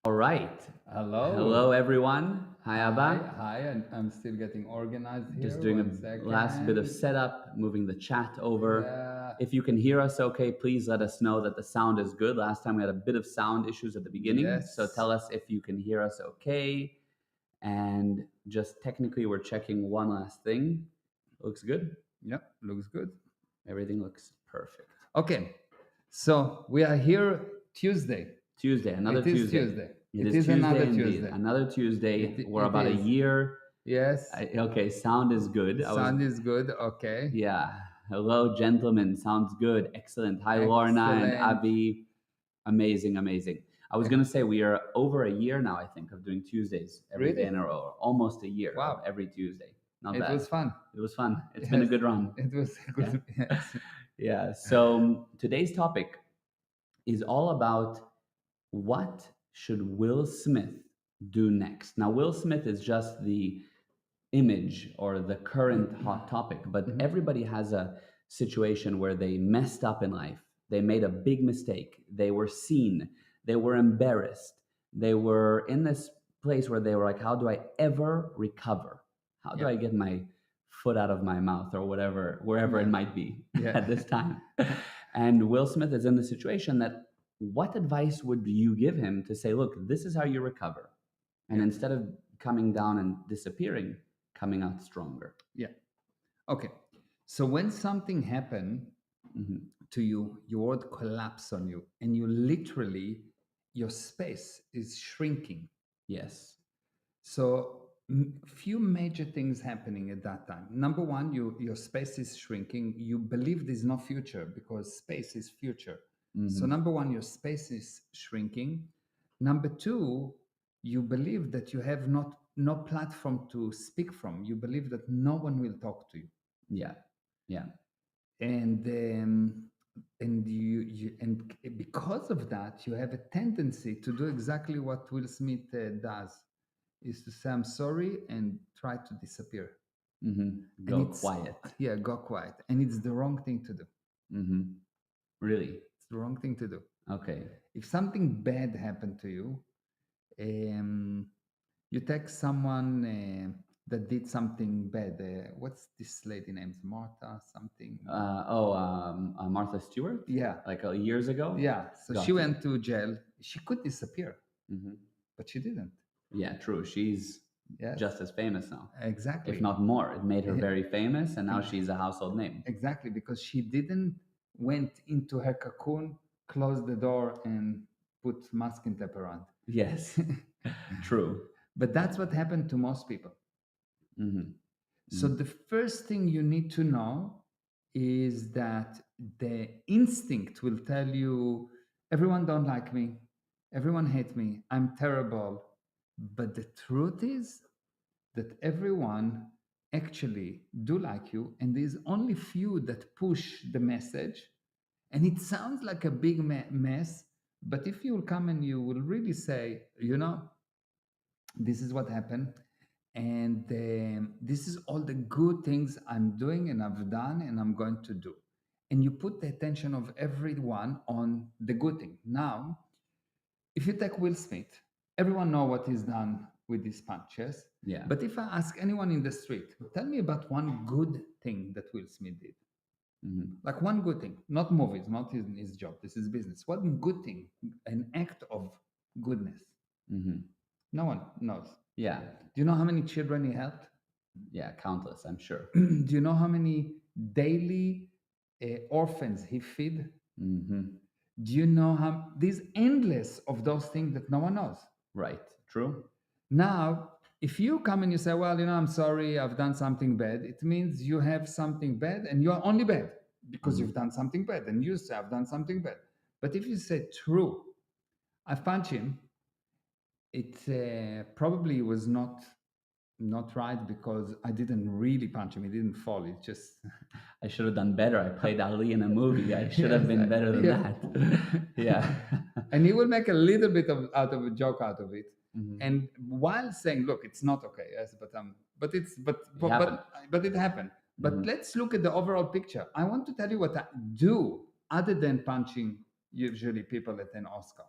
All right. Hello, Hello. everyone. Hi, Hi, Abba. hi, and I'm still getting organized Just here. doing One a last bit of second. setup, moving the chat over. Yeah, If you can hear us okay, please let us know that the sound is good. Last time we had a bit of sound issues at the beginning. So yes. tell us if you can hear us okay. And just technically, we're checking one last thing. Looks good. Yep, looks good. Everything looks perfect. Okay, so we are here Tuesday. Tuesday, another It is Tuesday. Tuesday. It It is is Tuesday another indeed. Tuesday. Another Tuesday. We're It about a is. year. Yes, Okay, sound is good. sound is good. Okay, Yeah. Hello, gentlemen. Sounds good. Excellent. Hi, Lorna and excellent. Avi. Amazing, amazing. I was going to say we are over a year now, I think, of doing Tuesdays every day Really? in a row. Almost a year of Wow, every Tuesday. Not it bad. was fun. It was fun. It's been a Yes, good run. it was Yeah. good. Yes. Yeah. So today's topic is all about what should Will Smith do next. Now, Will Smith is just the image or the current hot topic, but Mhm. everybody has a situation where they messed up in life. They made a big mistake. They were seen. They were embarrassed. They were in this place where they were like, how do I ever recover? How do Yeah, I get my foot out of my mouth or whatever, wherever it yeah, might be yeah. at this time? And Will Smith is in the situation that what advice would you give him to say, look, this is how you recover? And Yeah, instead of coming down and disappearing, coming out stronger. yeah. Okay. So when something happened Hmm. to you, your world collapse on you, and you literally, your space is shrinking. Yes. So few major things happening at that time. Number one, your space is shrinking. You believe there's no future because space is future. So Hmm. number one, your space is shrinking. Number two, you believe that you have not no platform to speak from. You believe that no one will talk to you. Yeah. Yeah. and and because of that you have a tendency to do exactly what Will Smith does, is to say I'm sorry and try to disappear. And Go it's, quiet. yeah, go quiet, and it's the wrong thing to do. Hmm. Really? It's the wrong thing to do. Okay. If something bad happened to you, um, you text someone that did something bad. What's this lady named? Martha something. Martha Stewart? Yeah, Like years ago? yeah. So she Got you. went to jail. She could disappear, Hmm. but she didn't. Yeah, true. She's Yes, just as famous now, if exactly. not more. It made her Eh, very famous, and now ex- she's a household name. exactly, because she didn't went into her cocoon, closed the door, and put masking tape around. Yes, true. But that's what happened to most people. Hmm. So the first thing you need to know is that the instinct will tell you everyone don't like me, everyone hate me, I'm terrible. But the truth is that everyone actually do like you, and there's only few that push the message. And it sounds like a big mess, but if you will come and you will really say, this is what happened, and this is all the good things I'm doing and I've done and I'm going to do, and you put the attention of everyone on the good thing. Now, if you take Will Smith, everyone know what he's done with his punches. Yeah. But if I ask anyone in the street, tell me about one good thing that Will Smith did. Hmm. Like one good thing, not movies, not his job. This is business. One good thing, an act of goodness. Hmm. No one knows. Yeah. Do you know how many children he helped? Yeah. Countless, I'm sure. Do you know how many daily orphans he feed? Hmm. Do you know how there's endless of those things that no one knows? Right. True. Now, if you come and you say, well, I'm sorry, I've done something bad, it means you have something bad and you're only bad because Hmm. you've done something bad and you say, I've done something bad. But if you say, true, I've punched him, it probably was not right because I didn't really punch him. He didn't fall. It just I should have done better. I played Ali in a movie. I should have yes, been better than yeah. that. Yeah. And he will make a little bit of out of a joke out of it, Hmm. and while saying, "Look, it's not okay." Yes, but it's It happened. but it happened. But Hmm. let's look at the overall picture. I want to tell you what I do other than punching usually people at an Oscar.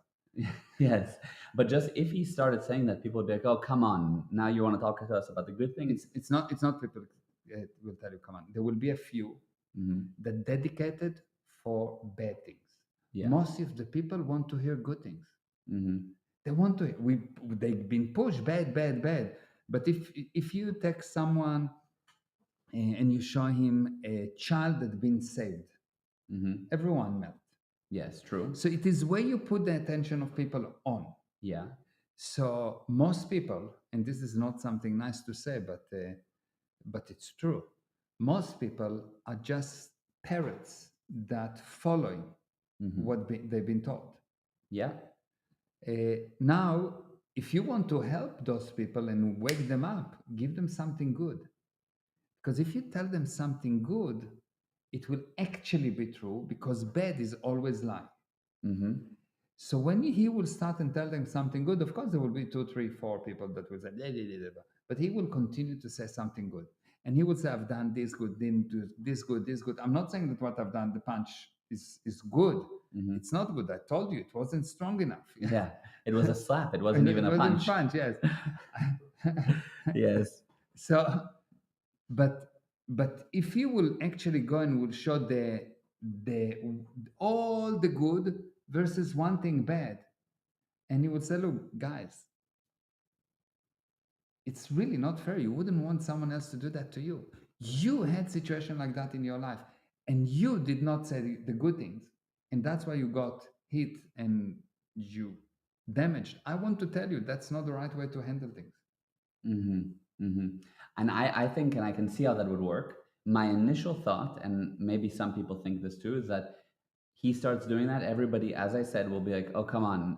Yes, but just if he started saying that, people would be like, "Oh, come on! Now you want to talk to us about the good things?" It's not people will tell you, come on. There will be a few Hmm. that dedicated for bad things. Yeah. Most of the people want to hear good things. Hmm. They want to. They've been pushed bad, bad, bad. But if you take someone and you show him a child that's been saved, Hmm. everyone melt. Yes, true. So it is where you put the attention of people on. Yeah. So most people, and this is not something nice to say, but it's true. Most people are just parrots that following Hmm. they've been taught. Yeah. Now, if you want to help those people and wake them up, give them something good. Because if you tell them something good, it will actually be true because bad is always lie. Hmm. So when he will start and tell them something good, of course there will be two, three, four people that will say, "Yeah, yeah, yeah, yeah," but he will continue to say something good, and he will say, "I've done this good, didn't do this good, this good." I'm not saying that what I've done, the punch is good. Hmm. It's not good. I told you it wasn't strong enough. Yeah. It was a slap. It wasn't It even a wasn't punch. punch. Yes. Yes. So, but if you will actually go and will show the all the good versus one thing bad, and you would say, look, guys, it's really not fair. You wouldn't want someone else to do that to you. You had situation like that in your life, and you did not say the good things, and that's why you got hit and you damaged. I want to tell you that's not the right way to handle things. Hmm. Hmm. And I think, and I can see how that would work. My initial thought, and maybe some people think this too, is that he starts doing that, everybody, as I said, will be like, "Oh, come on,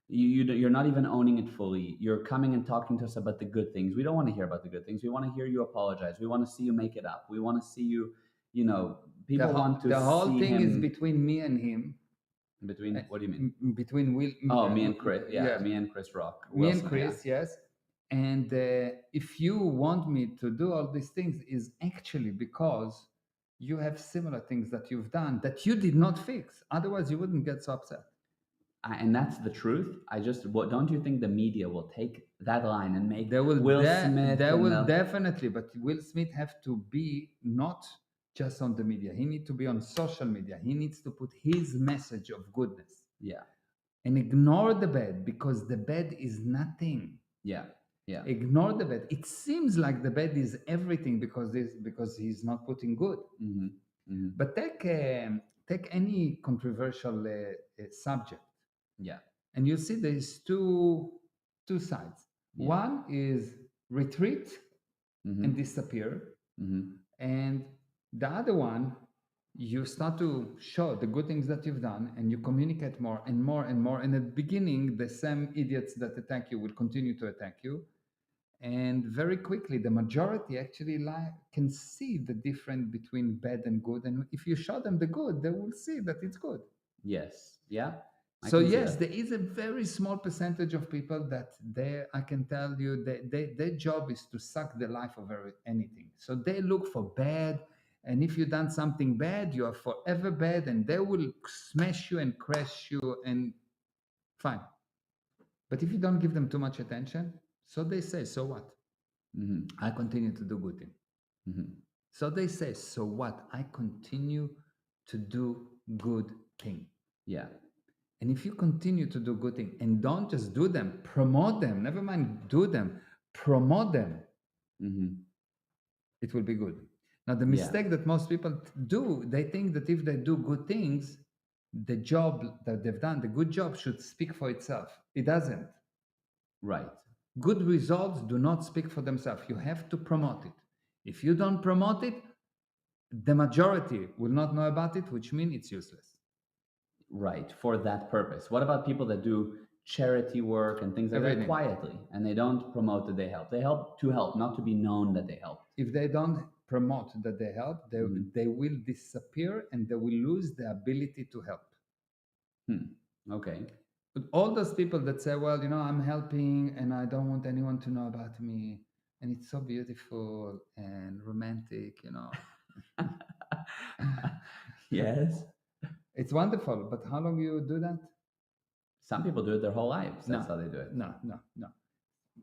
you're not even owning it fully. You're coming and talking to us about the good things. We don't want to hear about the good things. We want to hear you apologize. We want to see you make it up. We want to see you, you know, people want to The whole see thing is him between me and him, between, what do you mean? between Oh, me and Chris. Yeah, yeah, me and Chris Rock, me and Wilson. Yeah. Chris, yes. And if you want me to do all these things, is actually because you have similar things that you've done that you did not fix. Otherwise, you wouldn't get so upset. And that's the truth. Don't you think the media will take that line and make Will Smith They and will they'll, definitely, but Will Smith have to be not just on the media. He needs to be on social media. He needs to put his message of goodness yeah, and ignore the bad because the bad is nothing. yeah, yeah. Ignore the bad. It seems like the bad is everything because he's not putting good. Hmm. Hmm. But take any controversial subject, Yeah. and you see there's two sides. Yeah. One is retreat and Hmm. disappear, Hmm. and the other one, you start to show the good things that you've done and you communicate more and more and more. And at the beginning, the same idiots that attack you will continue to attack you. And very quickly, the majority actually can see the difference between bad and good. And if you show them the good, they will see that it's good. Yes. Yeah. I So can see yes, that. there is a very small percentage of people that I can tell you that their job is to suck the life of anything. So they look for bad, and if you've done something bad, you are forever bad, and they will smash you and crash you and fine. But if you don't give them too much attention, so they say, so what? Hmm. I continue to do good thing. Hmm. So they say, so what? I continue to do good thing. Yeah. And if you continue to do good things and don't just do them, promote them, never mind do them, promote them, Hmm. it will be good. Now, the Yeah. mistake that most people do, they think that if they do good things, the job that they've done, the good job should speak for itself. It doesn't. Right. Good results do not speak for themselves. You have to promote it. If you don't promote it, the majority will not know about it, which means it's useless. Right. For that purpose. What about people that do charity work and things like that Everything. quietly and they don't promote that they help? They help to help, not to be known that they helped. If they don't promote that they help, Hmm. they will disappear and they will lose the ability to help. Hmm. Okay. But all those people that say, well, I'm helping and I don't want anyone to know about me, and it's so beautiful and romantic. Yes. It's wonderful, but how long you do that? Some people do it their whole lives. That's No, how they do it. no.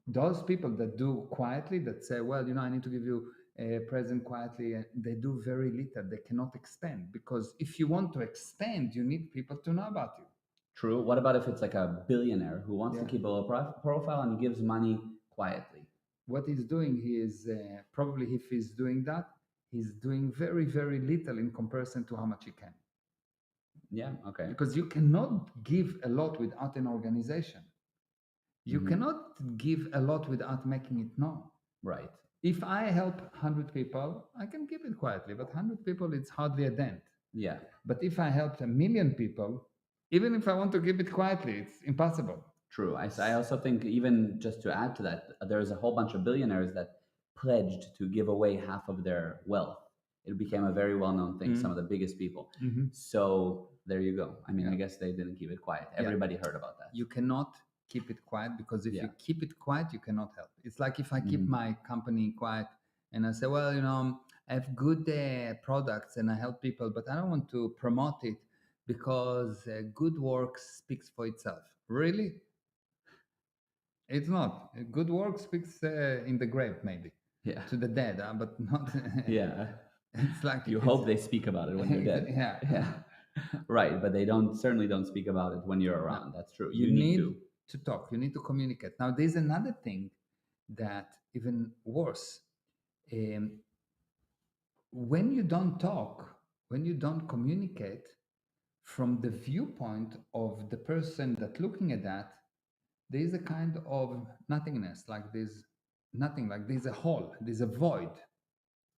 Those people that do quietly, that say, well, I need to give you a present quietly, they do very little. They cannot expand, because if you want to expand, you need people to know about you. True. What about if it's like a billionaire who wants to Yeah. keep a low profile and he gives money quietly? What he's doing, he is probably, if he's doing that, he's doing very, very little in comparison to how much he can. Yeah. Okay. Because you cannot give a lot without an organization. You cannot give a lot without making it known. Right. If I help 100 people, I can keep it quietly, but 100 people, it's hardly a dent. Yeah. But if I helped 1,000,000 people, even if I want to keep it quietly, it's impossible. True. I also think, even just to add to that, there's a whole bunch of billionaires that pledged to give away half of their wealth. It became a very well-known thing. Some of the biggest people. So there you go. I mean, I guess they didn't keep it quiet. Everybody heard about that. You cannot keep it quiet, because if Yeah. you keep it quiet, you cannot help. It's like if I keep my company quiet and I say, well, I have good products and I help people, but I don't want to promote it because good work speaks for itself. Really? It's not. Good work speaks in the grave, maybe. Yeah. To the dead, but not. Yeah. It's like You hope they speak about it when you're dead. Yeah. Yeah. Right, but they certainly don't speak about it when you're around. That's true. You need to talk. You need to communicate. Now, there's another thing that even worse. When you don't talk, when you don't communicate, from the viewpoint of the person that looking at that, there is a kind of nothingness, like there's nothing, like there's a hole, there's a void.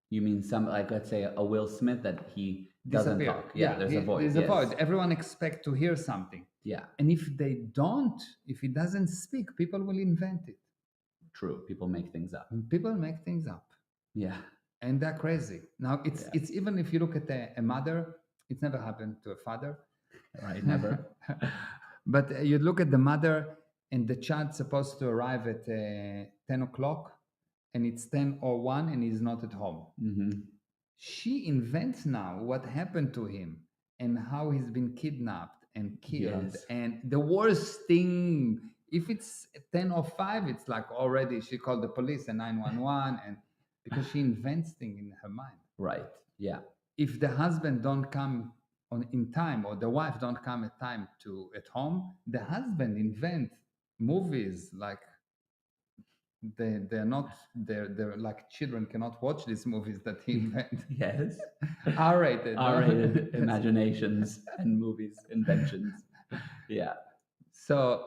You mean let's say a Will Smith, that he doesn't Disappear. talk. Yeah, there's a void. There's a void. Everyone expects to hear something. Yeah. And if they don't, if he doesn't speak, people will invent it. True. People make things up. People make things up. Yeah. And they're crazy. Now, it's even if you look at a mother, it's never happened to a father. Right, never. But you look at the mother, and the child's supposed to arrive at 10 o'clock, and it's 10:01, and he's not at home. She invents now what happened to him and how he's been kidnapped and killed. Yes. And the worst thing, if it's 10:05, it's like already she called the police and 911, and because she invents things in her mind. Right. Yeah. If the husband don't come in time, or the wife don't come at time at home, the husband invent movies like they're like children cannot watch these movies that he invent. Yes. R-rated. R-rated imaginations and movies, inventions. Yeah. So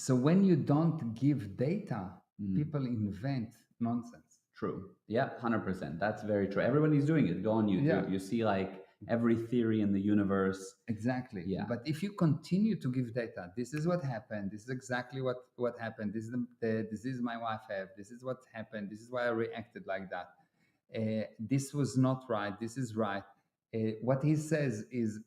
when you don't give data, people invent nonsense. True. Yeah, 100%. That's very true. Everybody's doing it. Go on YouTube. Yeah. You see like every theory in the universe. Exactly. Yeah. But if you continue to give data, this is what happened. This is exactly what happened. This is the disease my wife had. This is what happened. This is why I reacted like that. This was not right. This is right. What he says is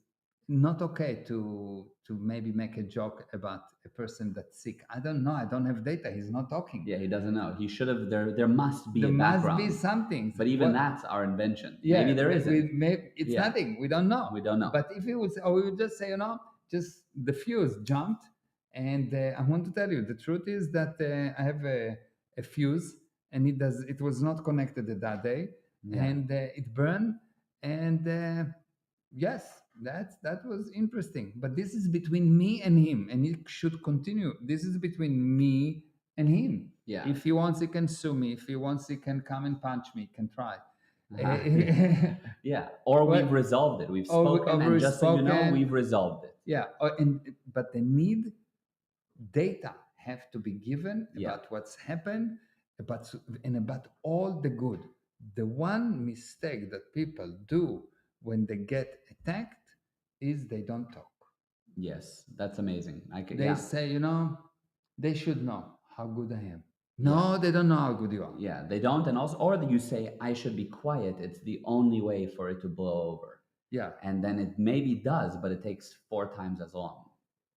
not okay to maybe make a joke about a person that's sick. I don't know. I don't have data. He's not talking. Yeah, he doesn't know. He should have. There must be There a background. must be something. But even that's our invention. Yeah, Maybe there isn't. It's nothing. We don't know. We don't know. But if it was, or we would just say, just the fuse jumped. And I want to tell you, the truth is that I have a fuse, and it was not connected that day, and it burned. And yes, that was interesting. But this is between me and him, and it should continue. This is between me and him. Yeah. If he wants, he can sue me. If he wants, he can come and punch me. Can try. Yeah. Or we've resolved it. We've spoken, and just so you know, we've resolved it. Yeah. But the need data have to be given about what's happened, about all the good. The one mistake that people do when they get attacked is they don't talk. Yes, that's amazing. They say, they should know how good I am. No, they don't know how good you are. Yeah, they don't. And also, or you say, I should be quiet. It's the only way for it to blow over. Yeah. And then it maybe does, but it takes 4 times as long.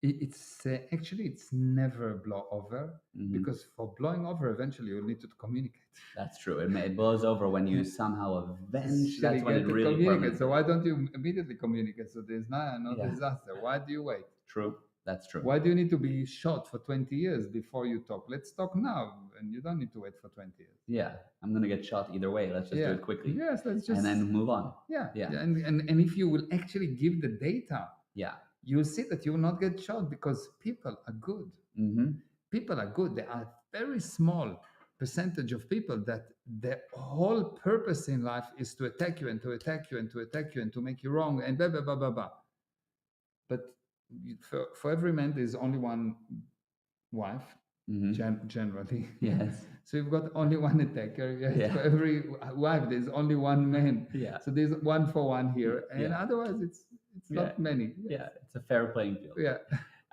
It's actually, it's never blow over, because for blowing over, eventually you'll need to communicate. That's true. It blows over when you somehow avenge. That's when it really communicate. So why don't you immediately communicate? So there's no disaster. Why do you wait? True. That's true. Why do you need to be shot for 20 years before you talk? Let's talk now, and you don't need to wait for 20 years. Yeah, I'm gonna get shot either way. Let's just do Yeah. it quickly. Yes, let's just and then move on. yeah. Yeah. And if you will actually give the data, Yeah. you'll see that you will not get shot because people are good. Mm-hmm. People are good. There are very small percentage of people that their whole purpose in life is to attack you and to attack you and to attack you and to make you wrong and blah blah blah blah blah. But for every man, there's only one wife, generally. Yes. So you've got only one attacker. Yes. Yeah. For every wife, there's only one man. Yeah. So there's one for one here, and Yeah. otherwise it's not many. Yeah, it's a fair playing field. Yeah.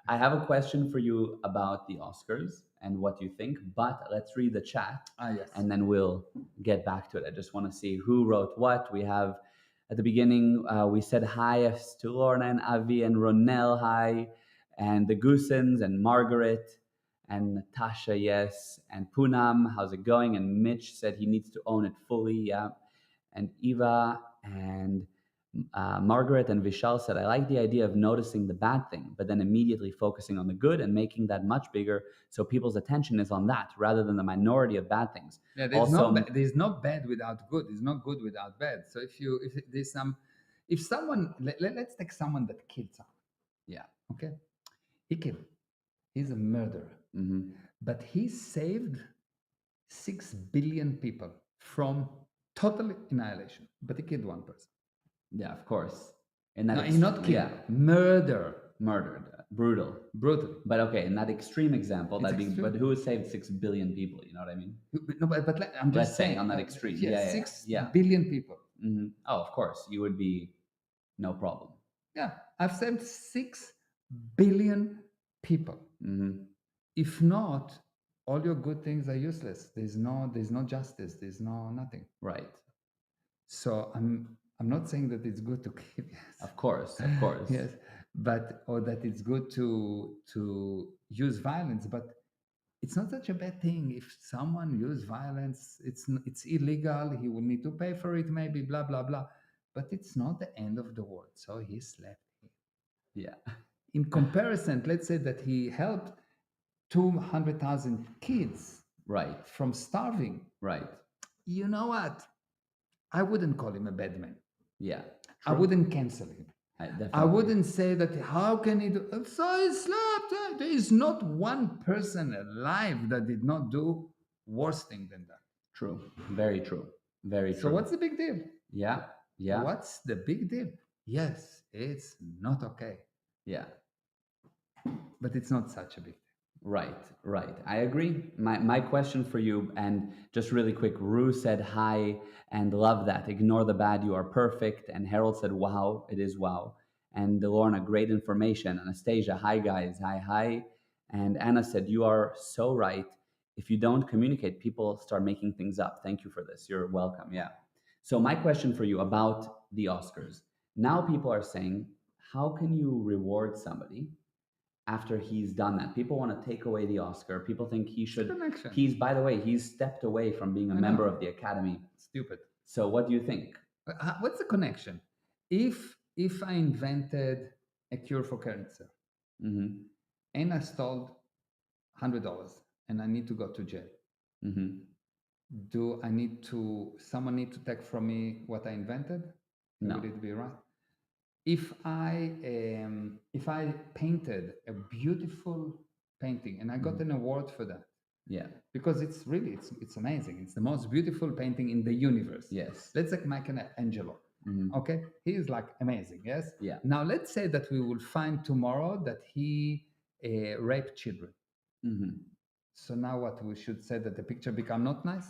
I have a question for you about the Oscars and what you think, but let's read the chat Yes. and then we'll get back to it. I just want to see who wrote what. We have at the beginning, we said hi to Lorna and Avi and Ronel, hi, and the Goosens and Margaret and Natasha, yes, and Poonam, how's it going? And Mitch said he needs to own it fully, yeah. And Eva and Margaret and Vishal said, I like the idea of noticing the bad thing, but then immediately focusing on the good and making that much bigger so people's attention is on that rather than the minority of bad things. Yeah, there's no bad without good. There's no good without bad. So if someone, let's take someone that killed someone. Yeah. Okay. He killed. He's a murderer. Mm-hmm. But he saved 6 billion people from total annihilation. But he killed one person. Yeah, of course. And that No, he not killed. Yeah. Murdered. Brutal. Brutally. But okay, in that extreme example, It's extreme. But who saved 6 billion people? You know what I mean? No, but I'm just Let's say on that extreme. Yeah, Yeah, 6 yeah. billion people. Mm-hmm. Oh, of course, you would be no problem. Yeah, I've saved 6 billion people. Mm-hmm. If not, all your good things are useless. There's no justice. There's no nothing. Right. So I'm not saying that it's good to kill. Yes. Of course. Yes, but or that it's good to use violence, but it's not such a bad thing if someone use violence. It's illegal. He will need to pay for it, maybe blah blah blah. But it's not the end of the world. So he slept here. Yeah. In comparison, let's say that he helped 200,000 kids Right. from starving. Right. You know what? I wouldn't call him a bad man. Yeah. I True. wouldn't cancel him. Definitely. I wouldn't say that. How can he do? So he slept. There is not one person alive that did not do worse thing than that. True. Very true. Very true. So what's the big deal? Yeah. Yeah. What's the big deal? Yes, it's not okay, Yeah. but it's not such a big deal. Right. I agree. My question for you, and just really quick, Rue said hi and love that. Ignore the bad, you are perfect. And Harold said, wow, it is wow. And Lorna, great information. Anastasia, hi guys, hi. And Anna said, you are so right. If you don't communicate, people start making things up. Thank you for this. You're welcome. Yeah. So my question for you about the Oscars. Now people are saying, how can you reward somebody after he's done that? People want to take away the Oscar. People think he should. Connection. By the way, he's stepped away from being a member of the Academy. Stupid. So what do you think? What's the connection? If I invented a cure for cancer Mm-hmm. and I stole $100 and I need to go to jail, Mm-hmm. do I need to? Someone need to take from me what I invented? No. Would it be right? If I painted a beautiful painting and I got an award for that, Yeah. because it's amazing. It's the most beautiful painting in the universe. Yes. Let's take Michelangelo. Mm-hmm. Okay, he is like amazing. Yes. Yeah. Now let's say that we will find tomorrow that he raped children. Mm-hmm. So now what, we should say that the picture become not nice?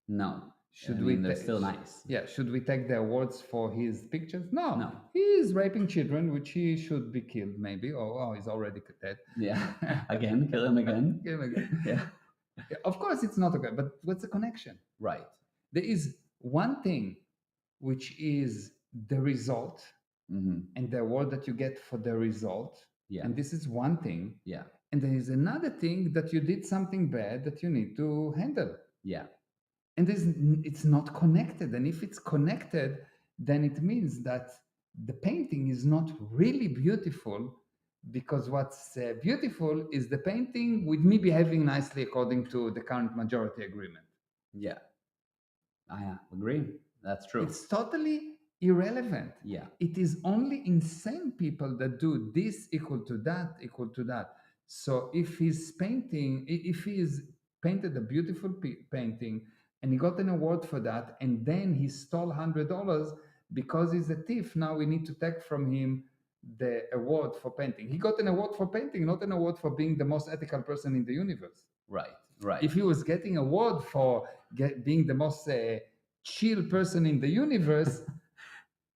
No. Should they're still nice. Yeah. Should we take the awards for his pictures? No. No. He is raping children, which he should be killed, maybe. Or he's already dead. Yeah. Again, kill him again. Kill him again. Yeah. Yeah, of course, it's not okay. But what's the connection? Right. There is one thing, which is the result, Mm-hmm. and the award that you get for the result. Yeah. And this is one thing. Yeah. And there is another thing that you did something bad that you need to handle. Yeah. And it's not connected. And if it's connected, then it means that the painting is not really beautiful because what's beautiful is the painting with me behaving nicely according to the current majority agreement. Yeah, I agree. That's true. It's totally irrelevant. Yeah. It is only insane people that do this equal to that, equal to that. So if he's painting, if he's painted a beautiful painting and he got an award for that, and then he stole $100 because he's a thief, now we need to take from him the award for painting. He got an award for painting, not an award for being the most ethical person in the universe. Right. Right. If he was getting award for being the most chill person in the universe,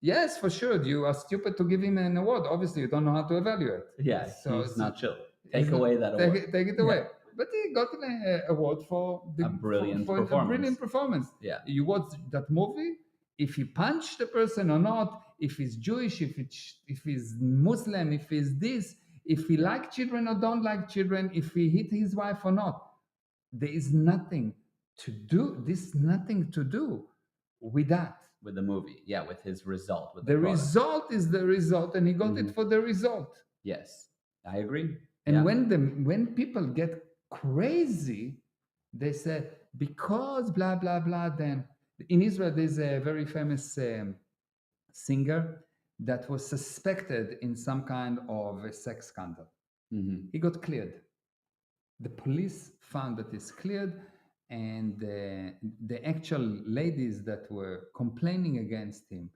yes, for sure, you are stupid to give him an award. Obviously, you don't know how to evaluate. Yeah, So he's not chill. he's Take not- away that award. take it away. But he got an award for A brilliant for a performance. brilliant performance. Yeah. You watch that movie. If he punched the person or not, if he's Jewish, if he's Muslim, if he's this, if he like children or don't like children, if he hit his wife or not, there is nothing to do. This nothing to do with that. With the movie, yeah, with his result, with The the product. result is the result, and he got it Mhm. for the result. Yes, I agree. And Yeah. when people get crazy, they say because blah blah blah. Then in Israel, there's a very famous singer that was suspected in some kind of a sex scandal. Mhm. He got cleared. The police found that he's cleared, and the actual ladies that were complaining against him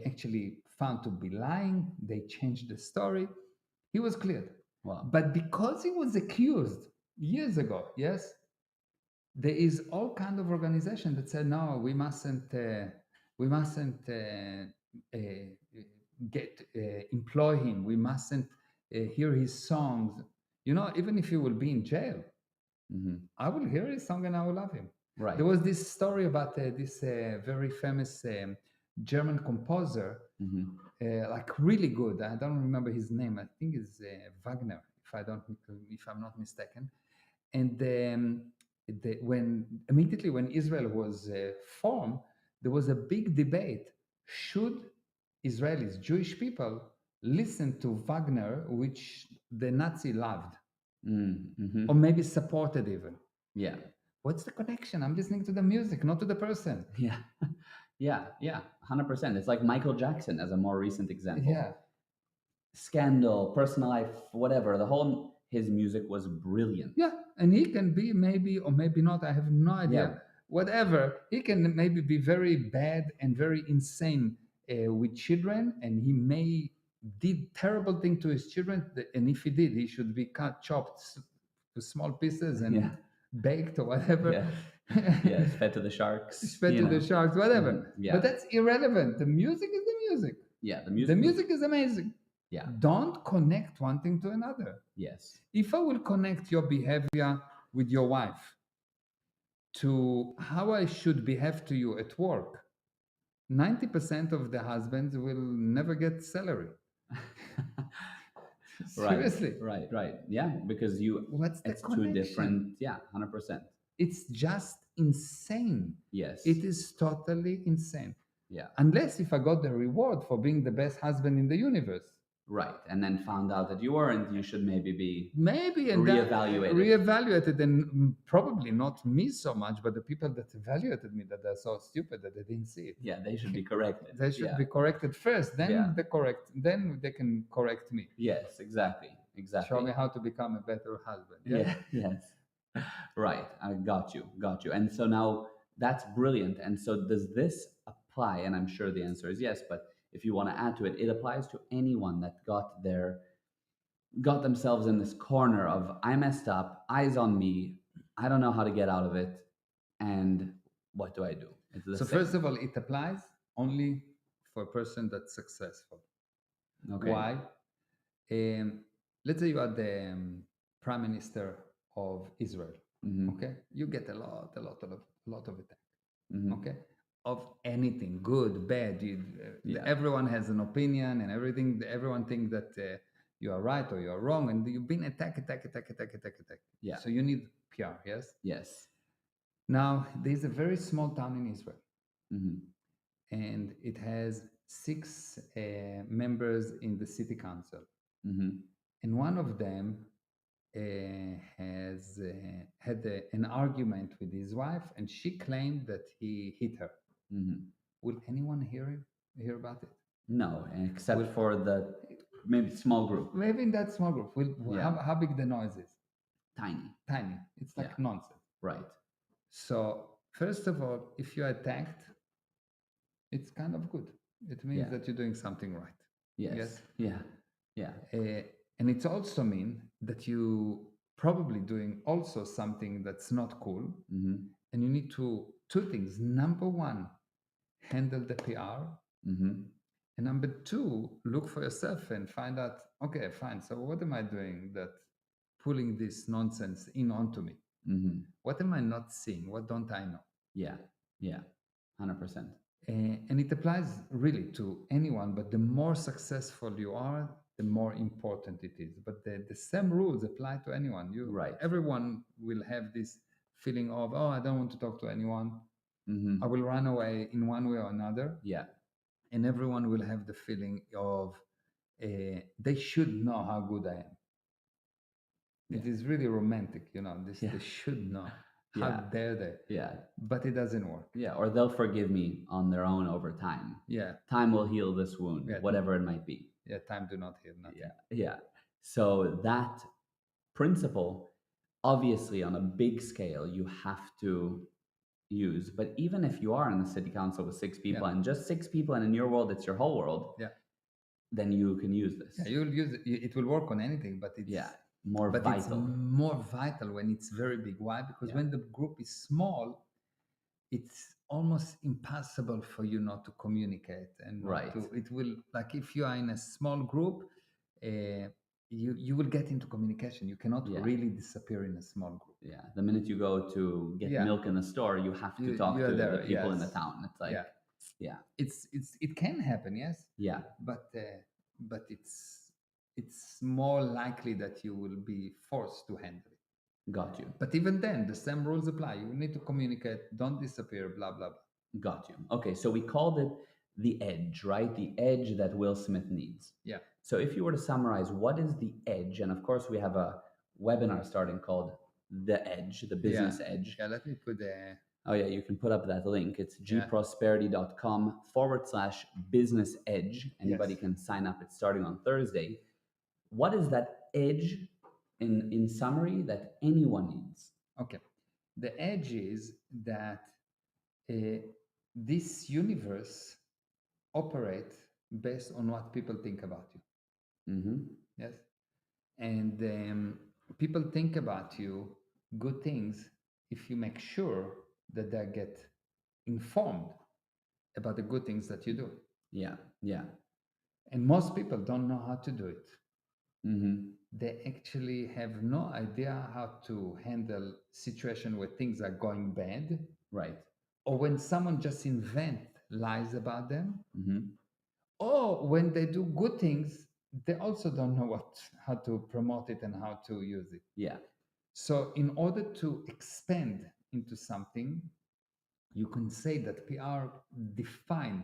actually found to be lying. They changed the story. He was cleared. Wow. But because he was accused years ago, yes, there is all kind of organization that said no, we mustn't get employ him. We mustn't hear his songs. You know, even if he will be in jail, Mhm. I will hear his song and I will love him. Right. There was this story about this very famous German composer, Mhm. like really good. I don't remember his name. I think it's Wagner, if I'm not mistaken. And when immediately when Israel was formed, there was a big debate: should Israelis, Jewish people, listen to Wagner, which the Nazi loved, Mhm. or maybe supported even? Yeah. What's the connection? I'm listening to the music, not to the person. Yeah. Yeah. Yeah. 100%. It's like Michael Jackson as a more recent example. Yeah. Scandal, personal life, whatever. The whole his music was brilliant. Yeah, and he can be maybe or maybe not. I have no idea. Yeah. Whatever, he can maybe be very bad and very insane with children, and he may did terrible thing to his children. And if he did, he should be cut, chopped to small pieces and Yeah. baked or whatever. Yeah. Yeah. Fed to the sharks. Fed you to the know. sharks, whatever. Mhm. Yeah. But that's irrelevant. The music is the music. Yeah. The The music. music is amazing. Yeah. Don't connect one thing to another. Yes. If I will connect your behavior with your wife to how I should behave to you at work, 90% of the husbands will never get salary. Seriously. Right. Yeah, because What's the it's two connection? different. Yeah, 100%. It's just insane. Yes. It is totally insane. Yeah. Unless if I got the reward for being the best husband in the universe. Right. And then found out that you weren't, you should maybe be Maybe and reevaluated. reevaluated, and probably not me so much, but the people that evaluated me, that are so stupid that they didn't see it. Yeah, they should be corrected. They should Yeah. be corrected first, then Yeah. then they can correct me. Yes, exactly. Show me how to become a better husband. Yeah. Yes. Right. I got you. Got you. And so now that's brilliant. And so does this apply? And I'm sure the answer is yes, but if you want to add to it, it applies to anyone that got themselves in this corner of I messed up, eyes on me, I don't know how to get out of it, and what do I do? It's the So same. first of all, it applies only for a person that's successful. Okay. Why? Let's say you are the prime minister of Israel. Mhm. Okay, you get a lot of attack. Mhm. Okay, of anything, good, bad. Yeah. Everyone has an opinion, and everything. Everyone thinks that you are right or you are wrong, and you've been attacked. Yeah. So you need PR. Yes. Yes. Now there's a very small town in Israel, Mhm. and it has 6 members in the city council. Mhm. and one of them has had an argument with his wife, and she claimed that he hit her. Hmm. Will anyone hear about it? No, Will except for the maybe small group. maybe in that small group? Will Yeah, how big the noise is? tiny. Tiny. It's Yeah, like nonsense. right. So first of all, if you're attacked, it's kind of good. It means Yeah. that you're doing something right. Yes. Yes. Yeah. Yeah. And it's also mean that you probably doing also something that's not cool, Hmm. and you need to two things. Number one, handle the PR, Hmm. and number two, look for yourself and find out. Okay, fine. So what am I doing that pulling this nonsense in onto me? Hmm. What am I not seeing? What don't I know? Yeah. Yeah. 100%. And it applies really to anyone, but the more successful you are, the more important it is. But the same rules apply to anyone. Right. Everyone will have this feeling of, oh, I don't want to talk to anyone. I Hmm. will run away in one way or another. Yeah. And everyone will have the feeling of they should know how good I am. Yeah. It is really romantic, this Yeah. they should know. How Yeah. dare they? Yeah. But it doesn't work. Yeah. Or they'll forgive me on their own over time. Yeah. Time will heal this wound, Yeah. whatever it might be. Yeah, time do not heal nothing. Yeah. Yeah. So that principle, obviously, on a big scale, you have to use. But even if you are in the city council with six people Yeah. and just six people, and in your world, it's your whole world, Yeah. then you can use this. Yeah, you'll use it. It will work on anything, but it's Yeah. More but it's vital. more vital when it's very big. Why? Because Yeah. when the group is small, it's almost impossible for you not to communicate and not Right. to. It will, like, if you are in a small group, you will get into communication. You cannot Yeah. really disappear in a small group. Yeah. The minute you go to get Yeah. milk in the store, you have to You- talk you're to there, the people in the yes. town. It's like, Yeah. yeah. It can happen, yes, Yeah. but it's more likely that you will be forced to handle it. Got you. But even then, the same rules apply. You need to communicate, don't disappear, blah blah blah. Got you. Okay. So we called it the edge, right? The edge that Will Smith needs. Yeah. So if you were to summarize, what is the edge? And of course, we have a webinar starting called The Edge, the business edge. Yeah, let me put the Oh, yeah, you can put up that link. It's Yeah. gprosperity.com/business edge. Anybody Yes. can sign up. It's starting on Thursday. What is that edge in summary that anyone needs? Okay. The edge is that this universe operates based on what people think about you. Mm-hmm. Yes. And people think about you good things if you make sure that they get informed about the good things that you do. Yeah, yeah. And most people don't know how to do it. Mm-hmm. They actually have no idea how to handle situation where things are going bad, Right. or when someone just invent lies about them, Mm-hmm. or when they do good things, they also don't know how to promote it and how to use it. Yeah. So in order to expand into something, you can say that PR define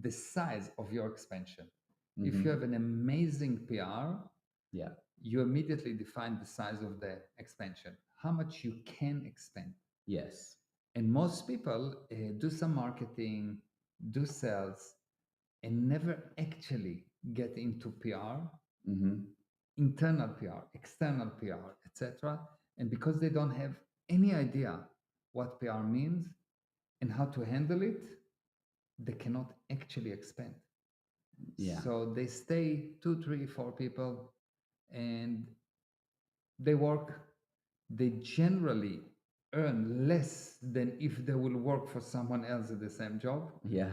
the size of your expansion. If Mm-hmm. you have an amazing PR, Yeah. you immediately define the size of the expansion, how much you can expand. Yes. And most people do some marketing, do sales, and never actually get into PR, Mm-hmm. internal PR, external PR, etc. And because they don't have any idea what PR means and how to handle it, they cannot actually expand. Yeah. So they stay 2, 3, 4 people and they work. They generally earn less than if they will work for someone else at the same job. Yeah.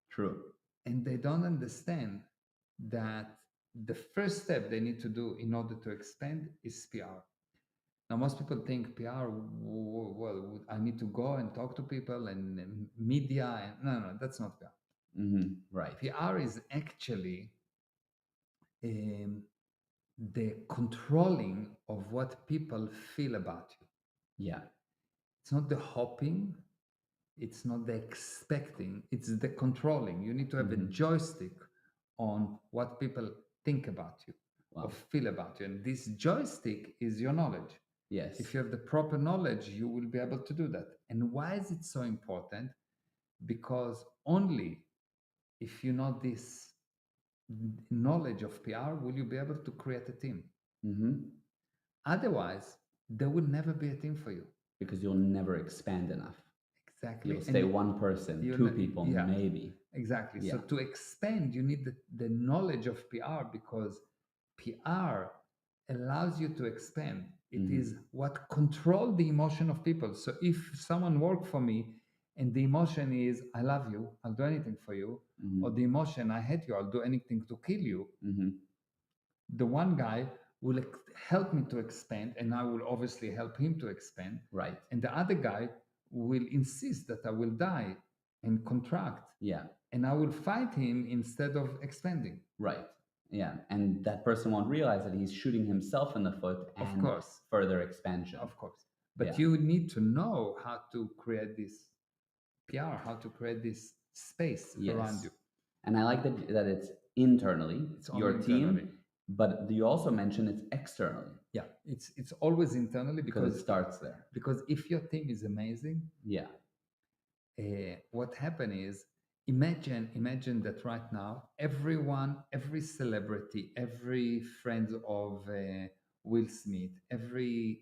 True. And they don't understand that the first step they need to do in order to expand is PR. Now, most people think PR, well, I need to go and talk to people and media. And no, that's not PR. Mm-hmm. Right. PR is actually um, the controlling of what people feel about you. Yeah. It's not the hoping, it's not the expecting, it's the controlling. You need to have a Mm-hmm. joystick on what people think about you. of Wow. feel about you. And this joystick is your knowledge. Yes. If you have the proper knowledge, you will be able to do that. And why is it so important? Because only if you know this knowledge of PR will you be able to create a team. Mm-hmm. Otherwise, there will never be a team for you. Because you'll never expand enough. Exactly. You'll stay one person, two people, yeah, maybe. exactly. Yeah. So to expand, you need the knowledge of PR because PR allows you to expand. It is what control the emotion of people. So if someone work for me and the emotion is I love you, I'll do anything for you, or the emotion I hate you, I'll do anything to kill you, the one guy will help me to expand and I will obviously help him to expand. Right. And the other guy will insist that I will die and contract. Yeah. And I will fight him instead of expanding. Right. Yeah. And that person won't realize that he's shooting himself in the foot and Of course. further expansion. Of course. But Yeah. you need to know how to create this PR, how to create this space around you. And I like that it's internally, It's your only team, internally. but you also mentioned it's externally. Yeah, it's always internally Because it starts there. because if your team is amazing, Yeah. what happen is imagine that right now everyone, every celebrity, every friend of Will Smith, every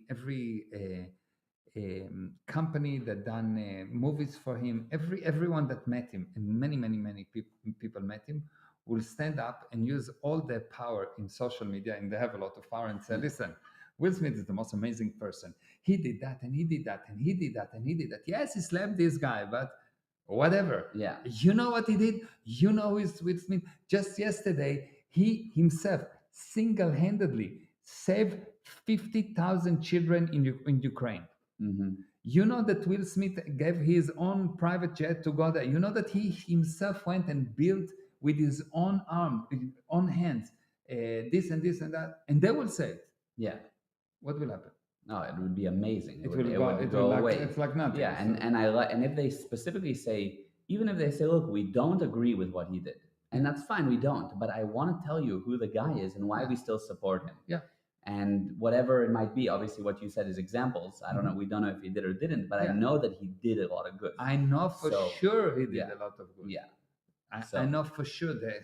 company that done movies for him, everyone that met him, and many people met him, will stand up and use all their power in social media, and they have a lot of power, and say, listen, Will Smith is the most amazing person. He did that, and he did that, and he did that, and he did that. Yes, he slapped this guy, but whatever. Yeah. You know what he did? You know who's Will Smith? Just yesterday, he himself single-handedly saved 50,000 children in Ukraine. You know that Will Smith gave his own private jet to go there. You know that he himself went and built with his own arm, own hands, this and this and that, and they will say it. Yeah. What will happen? No, it would be amazing. It would go away. It's like nothing. Yeah, and I like, and if they specifically say, even if they say, look, we don't agree with what he did, and that's fine, we don't, but I want to tell you who the guy is and why we still support him. Yeah. And whatever it might be, obviously what you said is examples. I don't know, we don't know if he did or didn't, but I know that he did a lot of good. I know for sure he did a lot of good. Yeah. I know for sure that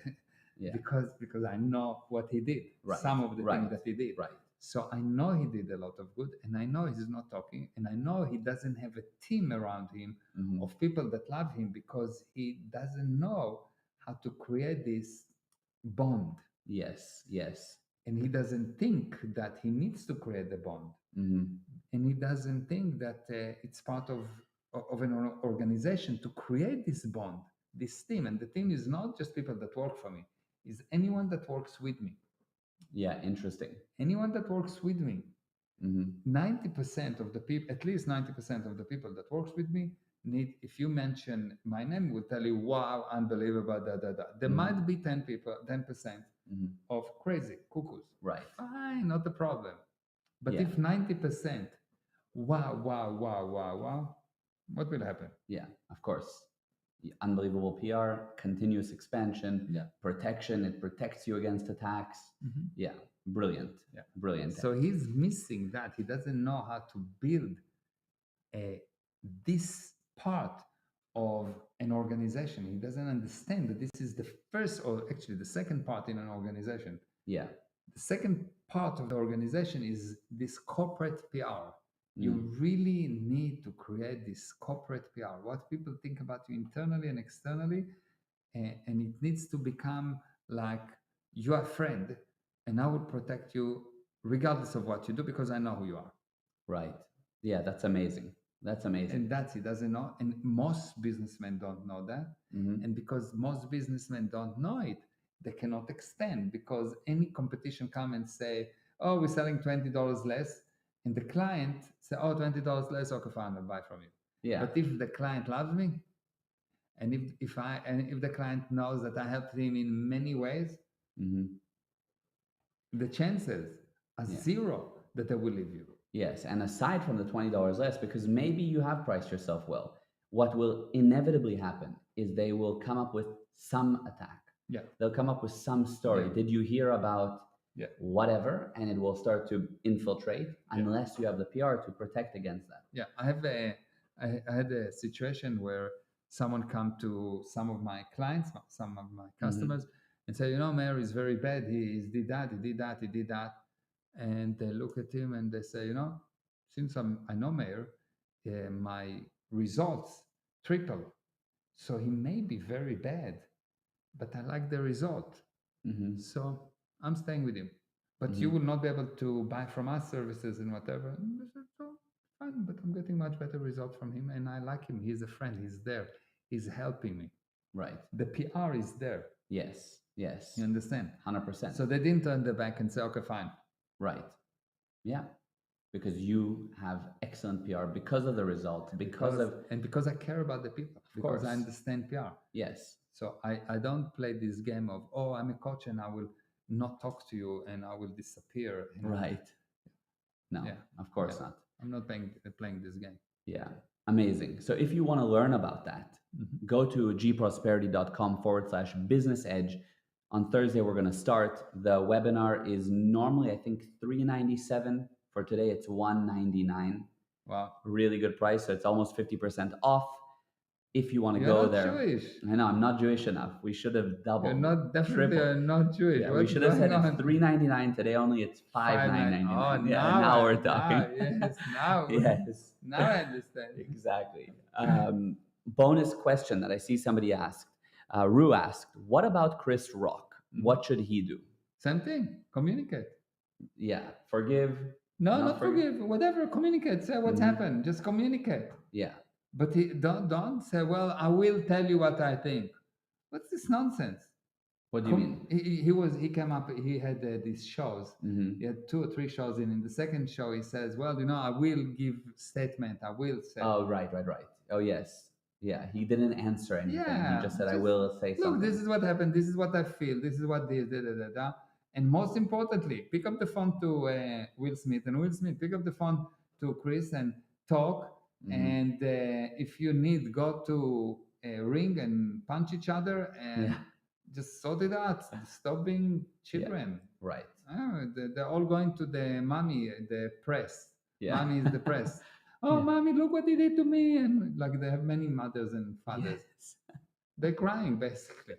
because I know what he did. Right. Some of the things that he did. Right. So I know he did a lot of good, and I know he's not talking, and I know he doesn't have a team around him of people that love him because he doesn't know how to create this bond. Yes. And he doesn't think that he needs to create the bond. And he doesn't think that it's part of an organization to create this bond, this team. And the team is not just people that work for me, it's anyone that works with me. Yeah, interesting. Anyone that works with me. 90% of the people, at least 90% of the people that works with me need, if you mention my name, will tell you, wow, unbelievable, There might be 10% of crazy cuckoos. Right. Fine, not a problem. But if 90%, wow, what will happen? Yeah, of course. Unbelievable PR, continuous expansion, protection. It protects you against attacks. Yeah, brilliant. Yeah, brilliant. So he's missing that. He doesn't know how to build this part of an organization. He doesn't understand that this is the first, or actually the second part in an organization. Yeah. The second part of the organization is this corporate PR. You really need to create this corporate PR, what people think about you internally and externally, and it needs to become like you are a friend, and I will protect you regardless of what you do because I know who you are. Right. Yeah, that's amazing. That's amazing. And that's he doesn't know, and most businessmen don't know that. And because most businessmen don't know it, they cannot expand because any competition come and say, oh, we're selling $20 less. And the client say, oh, $20 less, okay, fine, I'll buy from you. Yeah. But if the client loves me, and if the client knows that I helped him in many ways, the chances are zero that they will leave you. Yes, and aside from the $20 less, because maybe you have priced yourself well, what will inevitably happen is they will come up with some attack. Yeah. They'll come up with some story. Yeah. Did you hear about Yeah. whatever, and it will start to infiltrate Yeah. unless you have the PR to protect against that. Yeah, I had a situation where someone come to some of my clients, some of my Mm-hmm. customers, and say, you know, Mayor is very bad. He did that, he did that, he did that, and they look at him and they say, you know, since I know Mayor, my results triple. So he may be very bad, but I like the result. Mm-hmm. So I'm staying with him. But you Mm-hmm. will not be able to buy from us services and whatever. And I said, "So, fine, but I'm getting much better results from him and I like him. He's a friend. He's there. He's helping me. Right. The PR is there. Yes. Yes. You understand? 100%. So they didn't turn their back and say, okay, fine. Right. Yeah. Because you have excellent PR because of the result, because of, And because I care about the people, because I course. understand PR. Yes. So I don't play this game of, oh, I'm a coach and I will not talk to you and I will disappear. And Right. No, Yeah. of course Yeah. not. I'm not playing this game. Yeah. Amazing. So if you want to learn about that, Mhm. go to gprosperity.com/business edge. On Thursday, we're going to start. The webinar is normally, I think, $397. For today, it's $199. Wow. Really good price. So it's almost 50% off. If you want to You're go not there, Jewish. I know I'm not Jewish enough. We should have You're doubled, not definitely tripled. you're not Jewish. Yeah, we What's should have said going it's on? $399 today. Only it's $5,999. Oh, Yeah, now we're talking. yes, now Yes, now I understand. exactly. Bonus question that I see somebody asked. Rue asked, "What about Chris Rock? What should he do?" Same thing. Communicate. Yeah, forgive. No, Not not forgive. Whatever. Communicate. Say what's Mhm. happened. Just communicate. Yeah, But don't say, well, I will tell you what I think. What's this nonsense? what do you mean? He came up. He had these shows. Mhm. He had 2 or 3 shows in the second show he says, well, you know, I will give statement, I will say. Oh, right. Oh, yes. Yeah, he didn't answer anything. He Yeah, just said, "I just will say look, something." this is what happened, this is what I feel, this is what this, da, da, da, da. And most importantly, pick up the phone to Will Smith, and Will Smith pick up the phone to Chris and talk. Mhm. And if you need, go to a ring and punch each other and Yeah. just sort it out. Stop being children. Right. They're all going to the mommy, the press. Yeah. Mommy is the press. Oh, Yeah. mommy, look what he did to me. And like they have many mothers and fathers. Yes. They're crying, basically.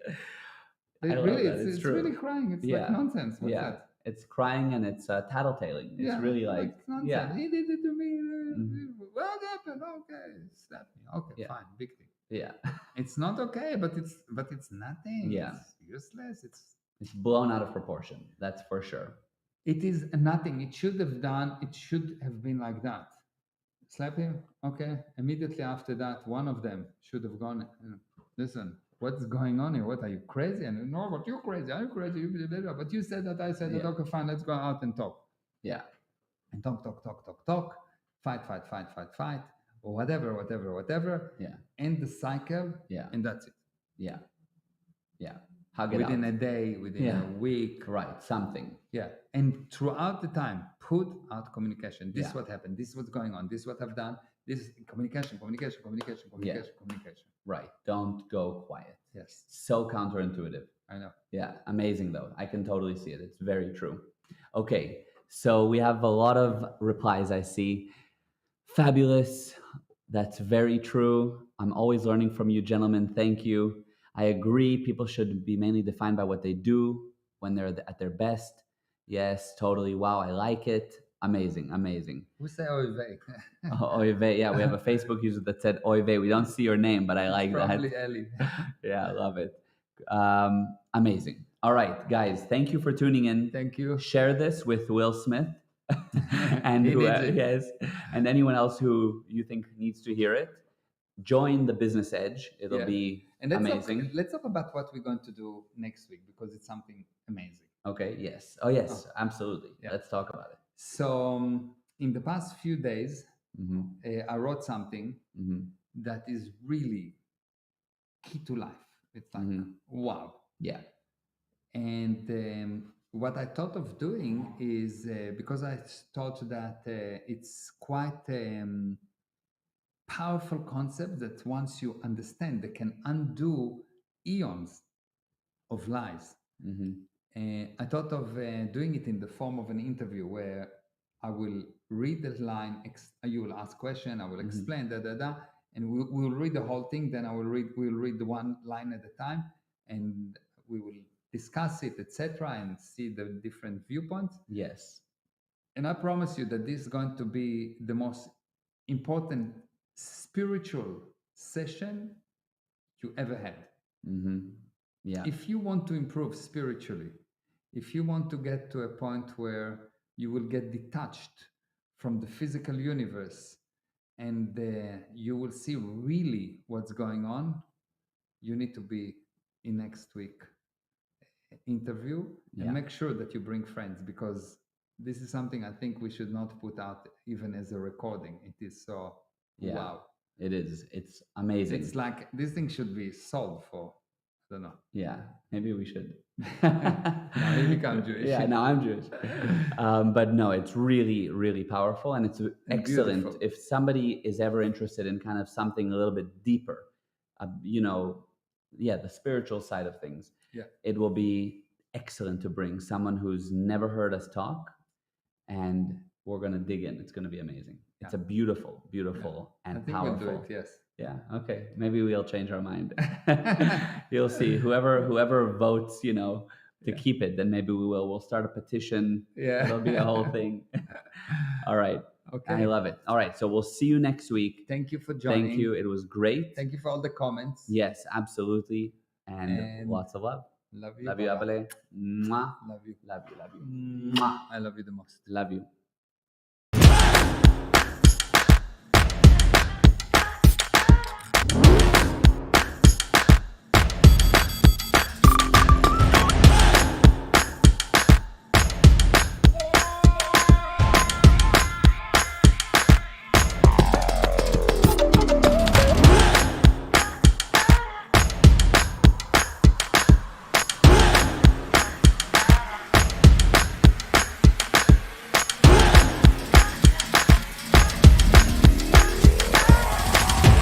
I love Really, that. It's it's true. really crying. It's like Yeah. nonsense. What's Yeah. that? It's crying and it's tattletaling. It's Yeah, really like, it's nonsense. yeah. He did it to me. Mhm. What happened? Okay, slap me. Okay, Yeah. fine, big thing. Yeah. It's not okay, but it's nothing. Yeah. It's useless. It's blown out of proportion. That's for sure. It is nothing. It should have done. It should have been like that. Slap him. Okay. Immediately after that, one of them should have gone. Listen, what's going on here? What are you crazy? And no, but you're crazy. Are you crazy? But you said that. I said that. Yeah. Okay, fine. Let's go out and talk. Yeah. And talk. Fight. Or whatever. Yeah. End the cycle. Yeah. And that's it. Yeah. Yeah. Hug it Within out. a day, within Yeah. a week. Right. Something. Yeah. And throughout the time, put out communication. This Yeah. is what happened. This is what's going on. This is what I've done. This is communication. Right. Don't go quiet. Yes. So counterintuitive. I know. Yeah. Amazing though. I can totally see it. It's very true. Okay. So we have a lot of replies I see. Fabulous. That's very true. I'm always learning from you, gentlemen. Thank you. I agree. People should be mainly defined by what they do when they're at their best. Yes, totally. Wow, I like it. Amazing. Who say oy vey? Oy vey. Yeah, we have a Facebook user that said oy vey. We don't see your name, but I like that. Probably Ellie. Yeah, I love it. Amazing. All right, guys, thank you for tuning in. Thank you. Share this with Will Smith and He who, needs it. yes, and anyone else who you think needs to hear it. Join the Business Edge. It'll Yeah. be And amazing. let's talk about what we're going to do next week because it's something amazing. Okay. Yes. Oh, yes. Oh. Absolutely. Yeah. Let's talk about it. So in the past few days, Mm-hmm. I wrote something Mm-hmm. that is really key to life. It's like, Mhm. wow. Yeah. And what I thought of doing is because I thought that it's quite powerful concept that once you understand, they can undo eons of lies. Mm-hmm. I thought of doing it in the form of an interview where I will read the line, you will ask question, I will Hmm. explain, and we'll read the whole thing. Then we'll read the one line at a time, and we will discuss it, etc., and see the different viewpoints. Yes. And I promise you that this is going to be the most important spiritual session you ever had. Hmm. Yeah. If you want to improve spiritually, if you want to get to a point where you will get detached from the physical universe and you will see really what's going on, you need to be in next week interview, and Yeah. make sure that you bring friends, because this is something I think we should not put out even as a recording. It is so Yeah. wow. It is. It's amazing. It's like this thing should be sold for, I don't know. Yeah, maybe we should. Now you become Jewish. Yeah, now I'm Jewish. But no, it's really, really powerful, and it's excellent beautiful. if somebody is ever interested in kind of something a little bit deeper. You know, yeah, the spiritual side of things. Yeah. It will be excellent to bring someone who's never heard us talk, and we're gonna dig in. It's gonna be amazing. It's a Yeah. beautiful, beautiful, I and think we'll do powerful. it, yes. Yeah. Okay. Maybe we'll change our mind. You'll see. Whoever votes, to Yeah. keep it, then maybe we will. We'll start a petition. Yeah. It'll be a whole thing. All right. Okay. I love it. All right. So we'll see you next week. Thank you for joining. Thank you. It was great. Thank you for all the comments. Yes, absolutely. And And lots of love. love you. Love you, Baba. Abale. Mwah. Love you. Love you. Love you. Mwah. I love you the most. Love you.